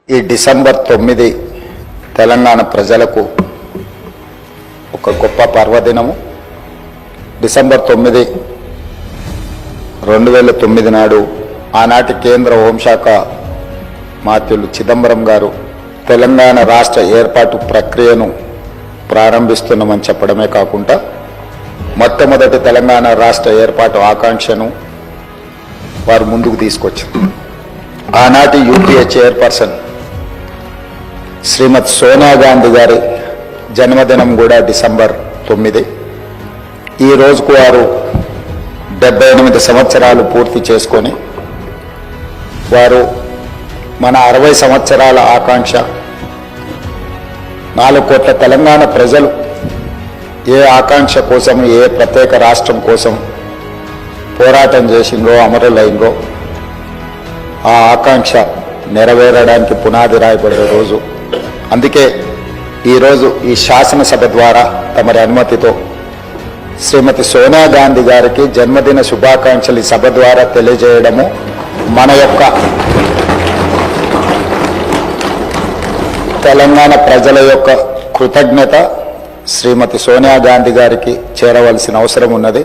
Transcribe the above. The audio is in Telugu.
ఈ డిసెంబర్ 9 తెలంగాణ ప్రజలకు ఒక గొప్ప పర్వదినము. డిసెంబర్ 9, 2009 నాడు ఆనాటి కేంద్ర హోంశాఖ మాత్యులు చిదంబరం గారు తెలంగాణ రాష్ట్ర ఏర్పాటు ప్రక్రియను ప్రారంభిస్తున్నామని చెప్పడమే కాకుండా మొట్టమొదటి తెలంగాణ రాష్ట్ర ఏర్పాటు ఆకాంక్షను వారు ముందుకు తీసుకొచ్చారు. ఆనాటి యూపీఏ చైర్పర్సన్ శ్రీమతి సోనియా గాంధీ గారి జన్మదినం కూడా డిసెంబర్ 9. ఈ రోజుకు వారు 78 సంవత్సరాలు పూర్తి చేసుకొని వారు మన 60 సంవత్సరాల ఆకాంక్ష 4 కోట్ల తెలంగాణ ప్రజలు ఏ ఆకాంక్ష కోసం, ఏ ప్రత్యేక రాష్ట్రం కోసం పోరాటం చేసిందో, అమరులైందో ఆ ఆకాంక్ష నెరవేరడానికి పునాది రాయబడే రోజు. అందుకే ఈరోజు ఈ శాసనసభ ద్వారా తమరి అనుమతితో శ్రీమతి సోనియా గాంధీ గారికి జన్మదిన శుభాకాంక్షలు ఈ సభ ద్వారా తెలియజేయడము మన యొక్క తెలంగాణ ప్రజల యొక్క కృతజ్ఞత శ్రీమతి సోనియా గాంధీ గారికి చేరవలసిన అవసరం ఉన్నది.